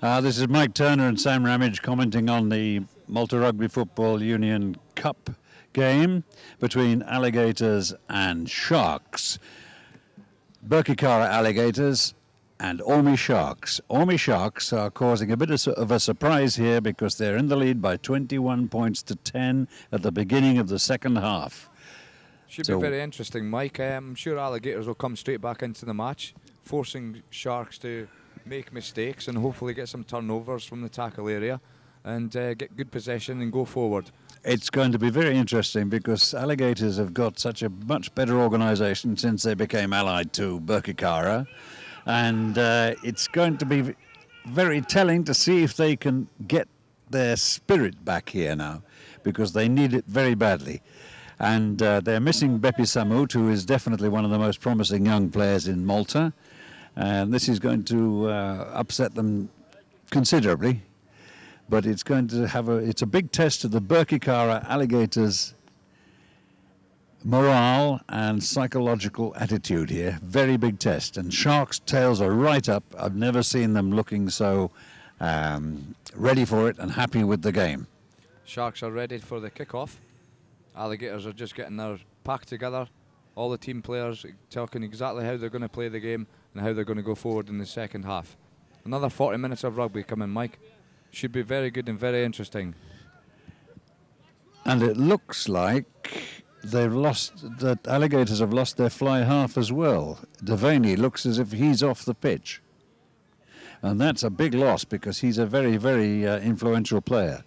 This is Mike Turner and Sam Ramage commenting on the Malta Rugby Football Union Cup game between Alligators and Sharks. Birkirkara Alligators and Ormy Sharks. Ormy Sharks are causing a bit of a surprise here because they're in the lead by 21 points to 10 at the beginning of the second half. Should be very interesting, Mike. I'm sure Alligators will come straight back into the match, forcing Sharks to make mistakes and hopefully get some turnovers from the tackle area and get good possession and go forward. It's going to be very interesting because Alligators have got such a much better organisation since they became allied to Birkirkara, and it's going to be very telling to see if they can get their spirit back here now, because they need it very badly. And they're missing Bepi Samut, who is definitely one of the most promising young players in Malta. And this is going to upset them considerably. But it's going to have it's a big test of the Birkirkara Alligators' morale and psychological attitude here. Very big test. And Sharks' tails are right up. I've never seen them looking so ready for it and happy with the game. Sharks are ready for the kick-off. Alligators are just getting their pack together. All the team players talking exactly how they're going to play the game and how they're going to go forward in the second half. Another 40 minutes of rugby coming, Mike. Should be very good and very interesting. And it looks like that Alligators have lost their fly half as well. Devaney looks as if he's off the pitch. And that's a big loss because he's a very, very influential player.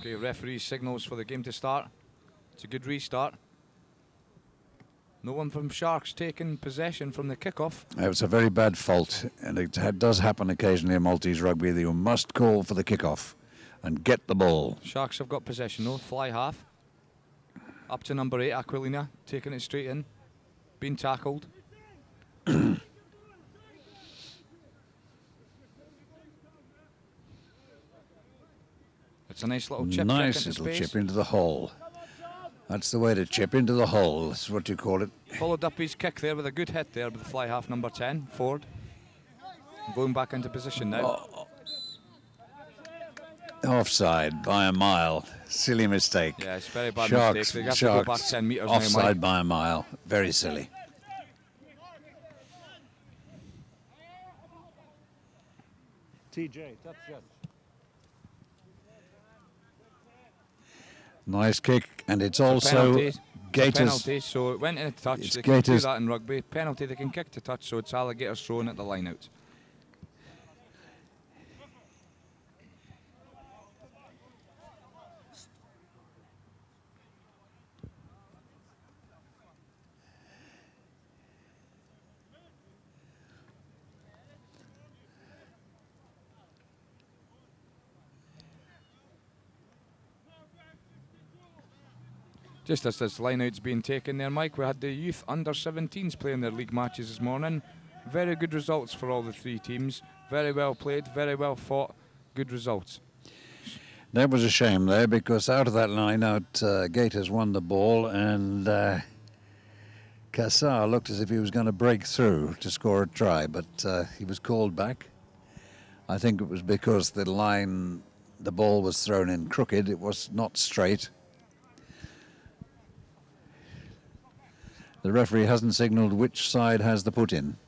Okay, referee signals for the game to start. It's a good restart. No one from Sharks taking possession from the kick-off. It's a very bad fault, and it does happen occasionally in Maltese rugby that you must call for the kick-off and get the ball. Sharks have got possession though, fly half. Up to number 8, Aquilina, taking it straight in. Being tackled. It's a nice little chip. Nice little chip into the hole. That's the way to chip into the hole. That's what you call it. Followed up his kick there with a good hit there with the fly half number 10, Ford. Going back into position now. Offside by a mile. Silly mistake. Yeah, it's a very bad mistake. They have to go back 10 metres now, Mike. Offside by a mile. Very silly. TJ, touch shot. Nice kick, and it's also Gators. Penalty, so it went in a touch. It's they Gators. can do that in rugby. Penalty, they can kick to touch, so it's Alligators throwing at the line out. Just as this line-out's being taken there, Mike, we had the youth under-17s playing their league matches this morning. Very good results for all the three teams. Very well played, very well fought, good results. That was a shame there because out of that line-out, Gators won the ball and Kassar looked as if he was going to break through to score a try, but he was called back. I think it was because the ball was thrown in crooked. It was not straight. The referee hasn't signalled which side has the put-in.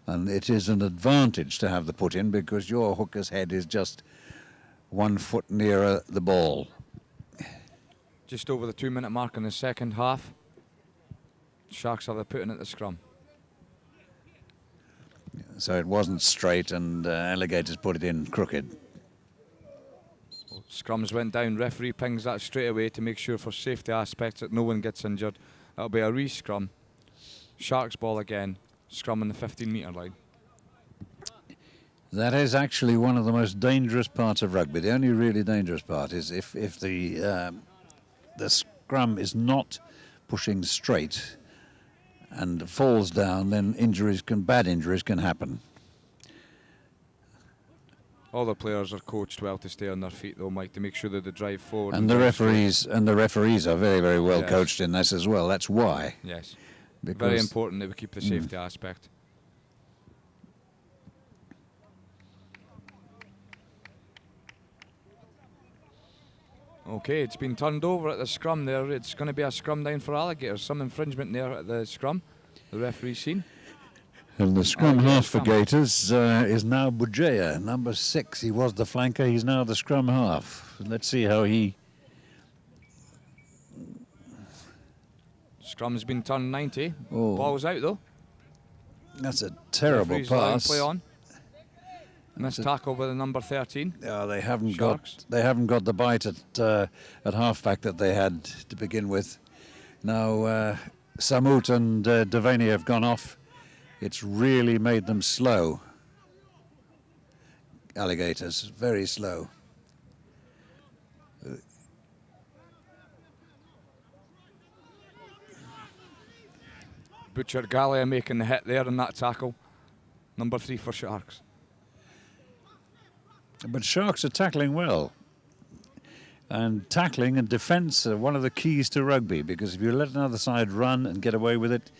And it is an advantage to have the put-in because your hooker's head is just 1 foot nearer the ball. Just over the 2-minute mark in the second half. Sharks have the put-in at the scrum. So it wasn't straight and Alligators put it in crooked. Scrums went down. Referee pings that straight away to make sure for safety aspects that no one gets injured. That'll be a re-scrum. Sharks ball again. Scrum on the 15-metre line. That is actually one of the most dangerous parts of rugby. The only really dangerous part is if the scrum is not pushing straight and falls down, then bad injuries can happen. All the players are coached well to stay on their feet, though, Mike, to make sure that they drive forward. And the referees are very, very well coached in this as well. That's why. Yes. Very important that we keep the safety aspect. Okay, it's been turned over at the scrum there. It's going to be a scrum down for Alligators. Some infringement there at the scrum. The referee's seen. And the scrum half for scrum. Gators is now Bujaya, number 6. He was the flanker, he's now the scrum half. Let's see how he... Scrum's been turned 90. Oh. Ball's out though. That's a terrible Referee's allowing pass. play on. Missed tackle by the number 13. They haven't Sharks. got the bite at halfback that they had to begin with. Now Samut and Devaney have gone off. It's really made them slow. Alligators, very slow. Butcher Gallia making the hit there in that tackle. Number 3 for Sharks. But Sharks are tackling well. And tackling and defence are one of the keys to rugby, because if you let another side run and get away with it,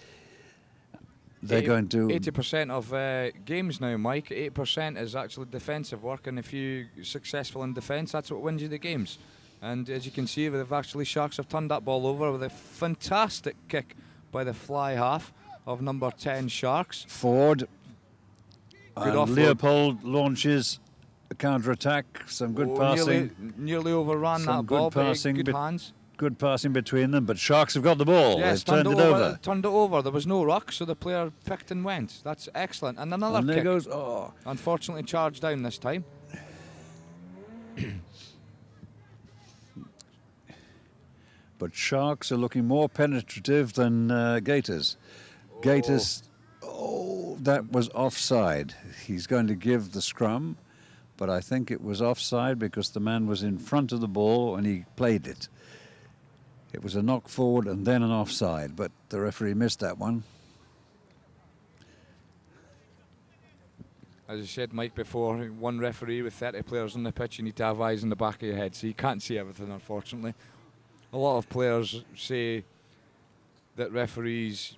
they're going to... 80% of games now, Mike, 8% is actually defensive work, and if you're successful in defence, that's what wins you the games. And as you can see, Sharks have turned that ball over with a fantastic kick by the fly half of number 10 Sharks. Ford. Good And offload. Leopold launches a counter-attack, some good passing. Nearly overran Some that good ball, passing, but good but hands. Good passing between them, but Sharks have got the ball. Yes, They've turned it over. Turned it over. There was no ruck, so the player picked and went. That's excellent. And another And there kick. goes, oh. Unfortunately charged down this time. But Sharks are looking more penetrative than Gators. Gators, that was offside. He's going to give the scrum, but I think it was offside because the man was in front of the ball and he played it. It was a knock forward and then an offside, but the referee missed that one. As I said, Mike, before, one referee with 30 players on the pitch, you need to have eyes in the back of your head, so you can't see everything, unfortunately. A lot of players say that referees,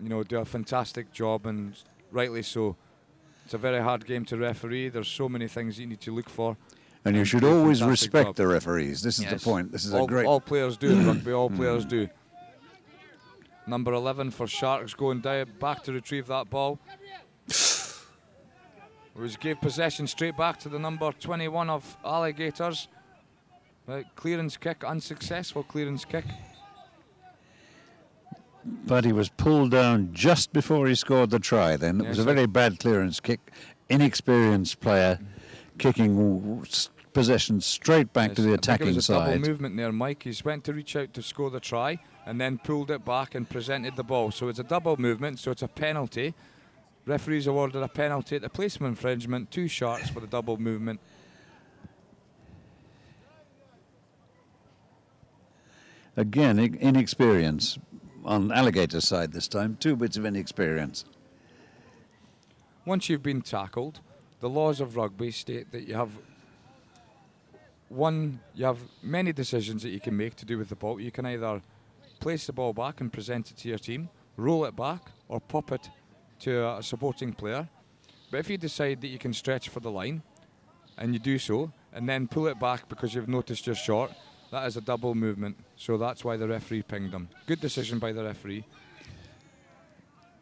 do a fantastic job, and rightly so. It's a very hard game to referee. There's so many things you need to look for. And you should do a always fantastic respect job. the referees. This is the point. This is a great... All players do in rugby, all players do. Number 11 for Sharks going down, back to retrieve that ball. Gave possession straight back to the number 21 of Alligators. Clearance kick, unsuccessful clearance kick. But he was pulled down just before he scored the try then. It was a very bad clearance kick. Inexperienced player kicking possession straight back to the attacking it was a side. double movement there, Mike. He went to reach out to score the try and then pulled it back and presented the ball. So it's a double movement, so it's a penalty. Referees awarded a penalty at the placement infringement, 2 Sharks for the double movement. Again, inexperience on Alligator's side this time. 2 bits of inexperience. Once you've been tackled, the laws of rugby state that you have many decisions that you can make to do with the ball. You can either place the ball back and present it to your team, roll it back, or pop it to a supporting player. But if you decide that you can stretch for the line, and you do so, and then pull it back because you've noticed you're short, that is a double movement. So that's why the referee pinged them. Good decision by the referee.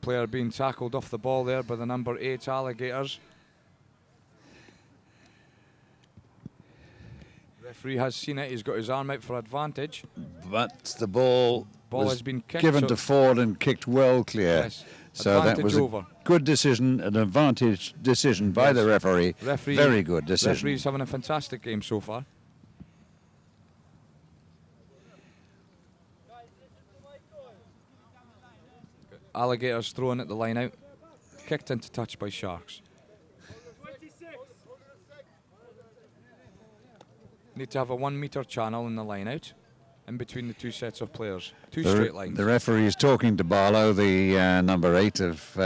Player being tackled off the ball there by the number 8 Alligators. Referee has seen it. He's got his arm out for advantage. But the ball was has been kicked, given so to Ford and kicked well clear. Yes. So that was over. a good decision, an advantage decision by the referee. Very good decision. Referee's having a fantastic game so far. Alligators throwing at the line out. Kicked into touch by Sharks. Need to have a 1 metre channel in the line out, in between the 2 sets of players. 2 straight lines. The referee is talking to Barlow, the number 8 of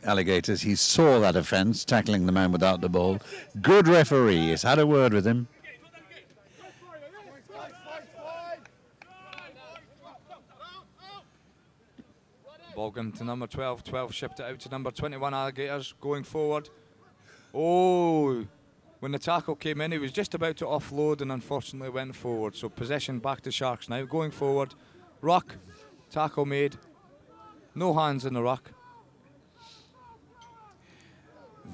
Alligators. He saw that offence, tackling the man without the ball. Good referee. He's had a word with him. Ball given to number 12. 12 shipped it out to number 21 Alligators. Going forward. Oh, when the tackle came in, he was just about to offload and unfortunately went forward. So possession back to Sharks now. Going forward. Ruck. Tackle made. No hands in the ruck.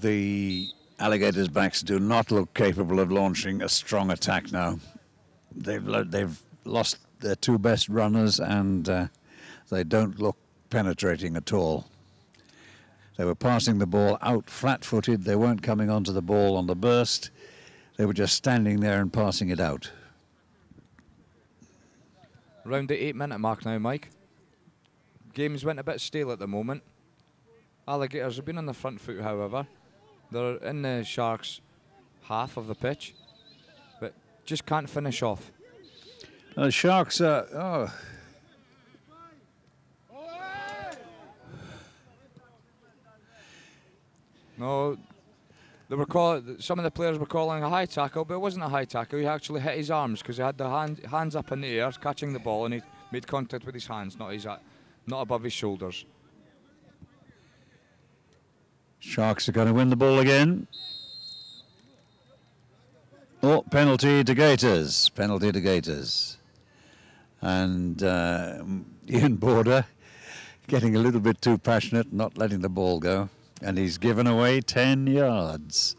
The Alligators' backs do not look capable of launching a strong attack now. They've lost their two best runners, and they don't look penetrating at all. They were passing the ball out flat-footed. They weren't coming onto the ball on the burst. They were just standing there and passing it out. Around the 8-minute mark now, Mike. Games went a bit stale at the moment. Alligators have been on the front foot, however. They're in the Sharks' half of the pitch, but just can't finish off. The Sharks are... No, they were some of the players were calling a high tackle, but it wasn't a high tackle. He actually hit his arms because he had the hands up in the air, catching the ball, and he made contact with his hands, not above his shoulders. Sharks are going to win the ball again. Oh, penalty to Gators. Penalty to Gators. And Ian Border getting a little bit too passionate, not letting the ball go. And he's given away 10 yards.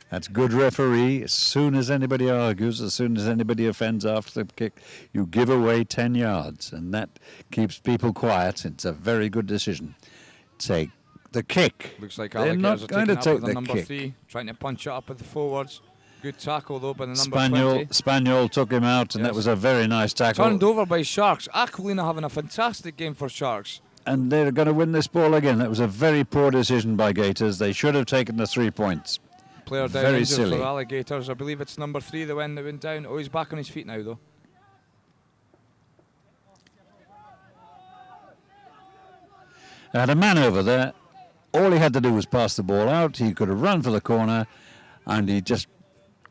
That's good referee. As soon as anybody argues, as soon as anybody offends after the kick, you give away 10 yards. And that keeps people quiet. It's a very good decision. Take the kick. Looks like They're Alligators not are going to taking take up with the the number kick. 3, trying to punch it up with the forwards. Good tackle though by the number 20. Spaniel took him out, and Yes. that was a very nice tackle. Turned over by Sharks. Aquilina having a fantastic game for Sharks. And they're going to win this ball again. That was a very poor decision by Gators. They should have taken the 3 points. Player down Very injured silly. for Alligators. I believe it's number 3, the one that went down. Oh, he's back on his feet now though. They had a man over there. All he had to do was pass the ball out. He could have run for the corner, and he just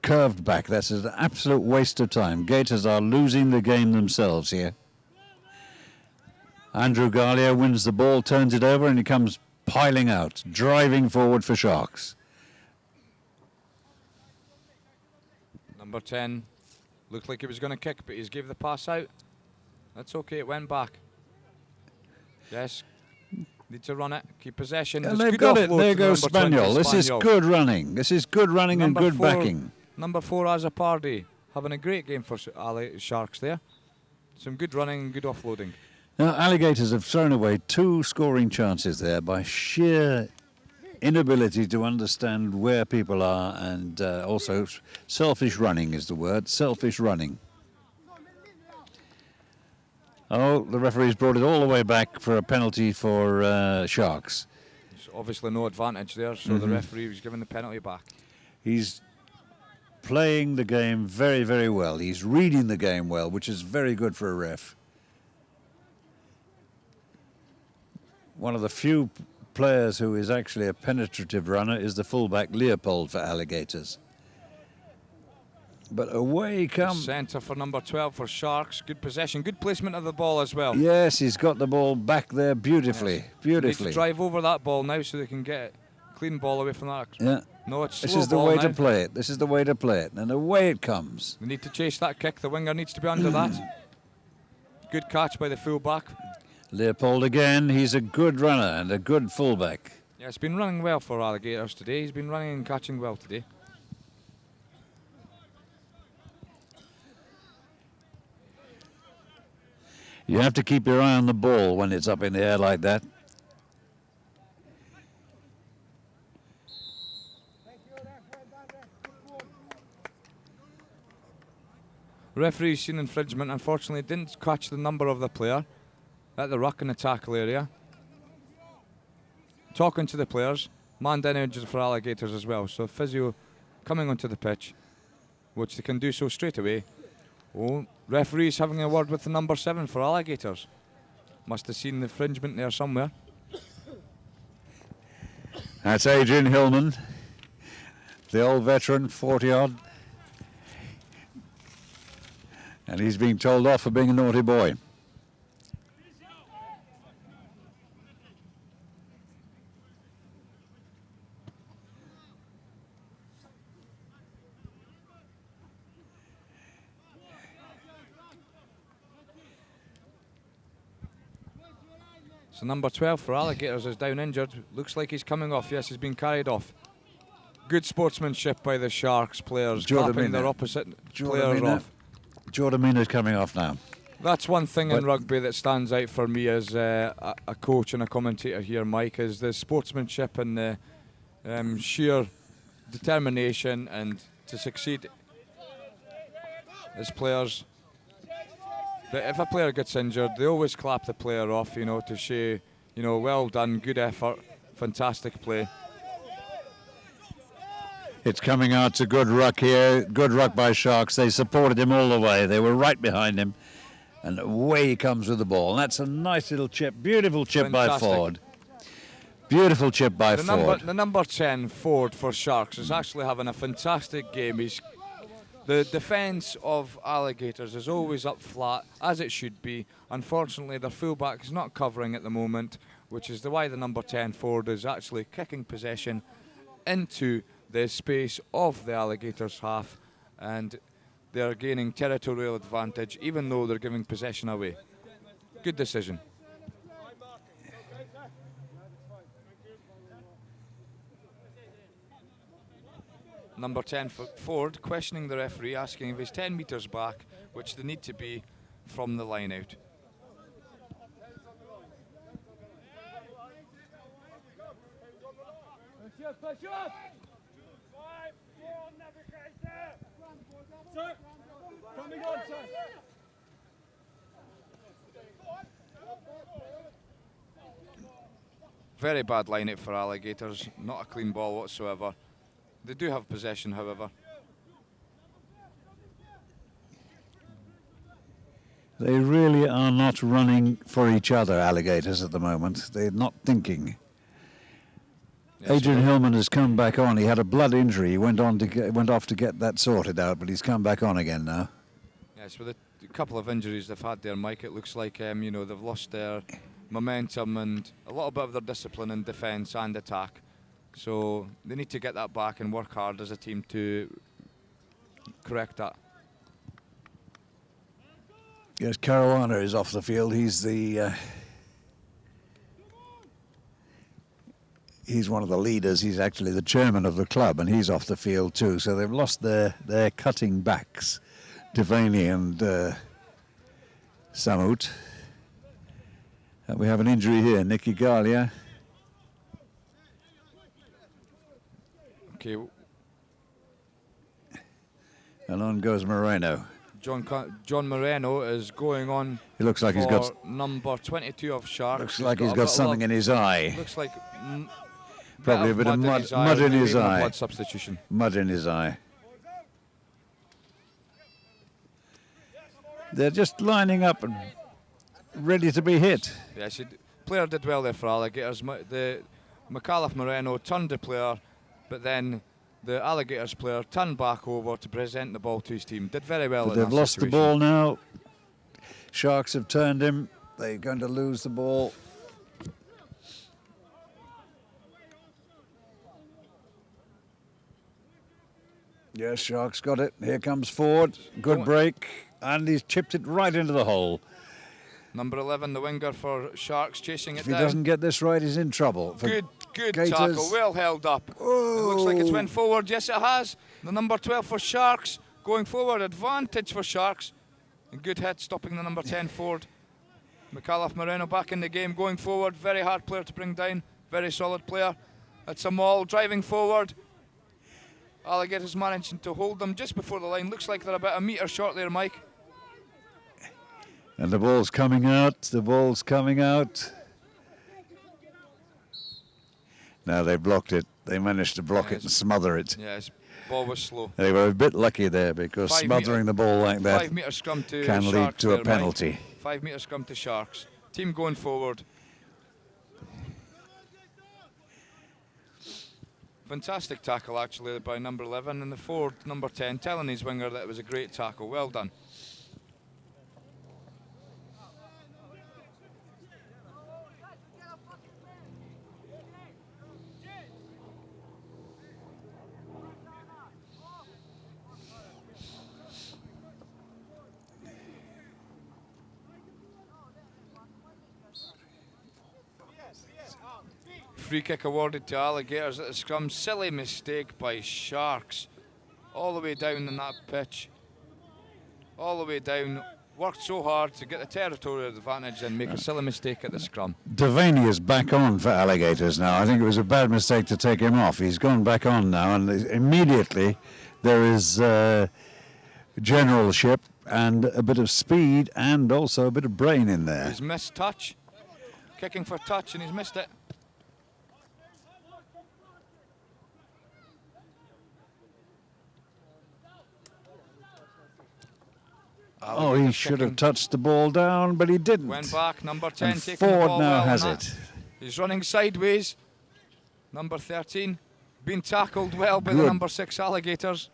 curved back. That's an absolute waste of time. Gators are losing the game themselves here. Andrew Gallia wins the ball, turns it over, and he comes piling out, driving forward for Sharks. Number 10 looked like he was going to kick, but he's gave the pass out. That's okay, it went back. Yes, need to run it, keep possession. And There's they've good got it. offload There to goes number 20, Spaniel. This is good running. This is good running and good backing. Number 4, Azapardi, having a great game for Sharks there. Some good running and good offloading. Now, Alligators have thrown away 2 scoring chances there by sheer inability to understand where people are, and also selfish running is the word, selfish running. Oh, the referee's brought it all the way back for a penalty for Sharks. There's obviously no advantage there, so the referee was giving the penalty back. He's playing the game very, very well. He's reading the game well, which is very good for a ref. One of the few players who is actually a penetrative runner is the fullback Leopold for Alligators. But away comes... Centre for number 12 for Sharks. Good possession, good placement of the ball as well. Yes, he's got the ball back there beautifully, Yes. beautifully. Need to drive over that ball now so they can get a clean ball away from that. Yeah. No, it's This slow is the ball way now. to play it. This is the way to play it. And away it comes. We need to chase that kick. The winger needs to be under that. Good catch by the fullback. Leopold again. He's a good runner and a good fullback. Yeah, it's been running well for Alligators today. He's been running and catching well today. You have to keep your eye on the ball when it's up in the air like that. Referee's seen infringement. Unfortunately, didn't catch the number of the player at the ruck in the tackle area. Talking to the players. Man down injured for Alligators as well. So physio coming onto the pitch, which they can do so straight away. Oh, referee's having a word with the number 7 for Alligators. Must have seen the infringement there somewhere. That's Adrian Hillman, the old veteran, 40-odd. And he's being told off for being a naughty boy. So number 12 for Alligators is down injured. Looks like he's coming off. Yes, he's been carried off. Good sportsmanship by the Sharks players, clapping their opposite players off. Jordamina's coming off now. That's one thing in rugby that stands out for me as a coach and a commentator here, Mike, is the sportsmanship and the sheer determination and to succeed as players. But if a player gets injured, they always clap the player off, you know, to say, you know, well done, good effort, fantastic play. It's coming out to good ruck here. Good ruck by Sharks. They supported him all the way. They were right behind him. And away he comes with the ball. And that's a nice little chip. Beautiful chip by Ford. Beautiful chip by Ford. The number 10, Ford, for Sharks, is actually having a fantastic game. The defence of Alligators is always up flat, as it should be. Unfortunately, their fullback is not covering at the moment, which is why the number 10, Ford, is actually kicking possession into the space of the Alligators half, and they're gaining territorial advantage, even though they're giving possession away. Good decision. Number 10 for Ford questioning the referee, asking if he's 10 metres back, which they need to be from the line out. Very bad line out for Alligators, not a clean ball whatsoever. They do have possession, however. They really are not running for each other, Alligators, at the moment. They're not thinking. Yes, Adrian Hillman has come back on. He had a blood injury. He went off to get that sorted out, but he's come back on again now. Yes, with a couple of injuries they've had there, Mike, it looks like you know, they've lost their momentum and a little bit of their discipline in defence and attack. So they need to get that back and work hard as a team to correct that. Yes, Caruana is off the field. He's one of the leaders. He's actually the chairman of the club, and he's off the field too. So they've lost their cutting backs, Devaney and Samut. And we have an injury here, Nicky Galia. Okay. And on goes Moreno. John Moreno is going on. He looks like he's got number 22 of Sharks. Looks like he's got something in his eye. Looks like probably a bit of mud in his eye. Blood substitution. Mud in his eye. They're just lining up and ready to be hit. Yes, player did well there for Alligators. The McAuliffe Moreno turned the player, but then the Alligators player turned back over to present the ball to his team. Did very well. They've lost the ball now. Sharks have turned him. They're going to lose the ball. Yes, Sharks got it. Here comes Ford. Good break. And he's chipped it right into the hole. Number 11, the winger for Sharks, chasing it down. If he doesn't get this right, he's in trouble. Good tackle, well held up. It looks like it's went forward. Yes, it has. The number 12 for Sharks going forward. Advantage for Sharks. And good hit, stopping the number 10 Ford. McAuliffe Moreno back in the game, going forward. Very hard player to bring down. Very solid player. That's a maul driving forward. Alligators managing to hold them just before the line. Looks like they're about a metre short there, Mike. And the ball's coming out. The ball's coming out. Now they blocked it. They managed to block it and smother it. Yes, ball was slow. They were a bit lucky there because smothering the ball like that 5 metre scrum to can Sharks lead to a penalty. Mike. 5 metre scrum to Sharks. Team going forward. Fantastic tackle actually by number 11 and the Ford number 10 telling his winger that it was a great tackle. Well done. free kick awarded to Alligators at the scrum. Silly mistake by Sharks. All the way down in that pitch. All the way down. Worked so hard to get the territorial advantage and make a silly mistake at the scrum. Devaney is back on for Alligators now. I think it was a bad mistake to take him off. He's gone back on now, and immediately there is generalship and a bit of speed and also a bit of brain in there. He's missed touch. Kicking for touch and he's missed it. Oh, he should have touched the ball down, but he didn't. Went back, number 10 and taking the Ford ball now well has on it. that. He's running sideways. Number 13 being tackled well by the number 6 Alligators.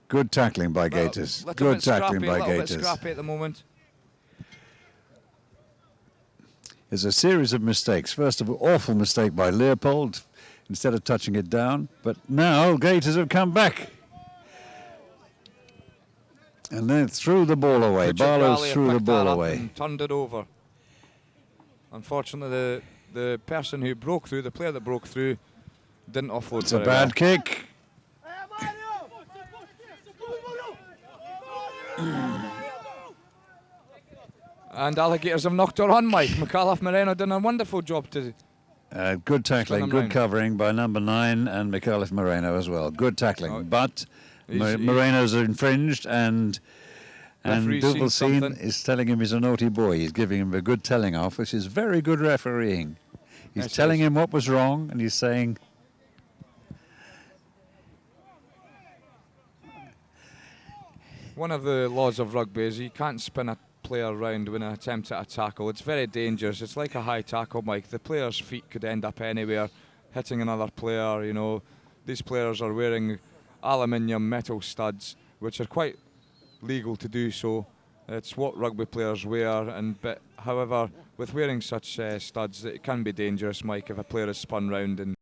Good tackling by Gators. Little Good tackling by little bit Gators. scrappy at the moment. There's a series of mistakes. First of all, awful mistake by Leopold instead of touching it down. But now Gators have come back. And then threw the ball away. Barlow threw the ball away. And turned it over. Unfortunately, the person who broke through, the player that broke through, didn't offload. It's a bad kick. And Alligators have knocked her on, Mike. McAuliffe Moreno done a wonderful job to... Good tackling, good covering by number 9 and McAuliffe Moreno as well. Good tackling, but Moreno's infringed and Duvalcine is telling him he's a naughty boy. He's giving him a good telling off, which is very good refereeing. He's telling him what was wrong and he's saying... One of the laws of rugby is you can't spin a player around when an attempt at a tackle. It's very dangerous. It's like a high tackle, Mike. The player's feet could end up anywhere, hitting another player, you know. These players are wearing aluminium metal studs, which are quite legal to do so. It's what rugby players wear, but however, with wearing such studs, it can be dangerous, Mike, if a player is spun round and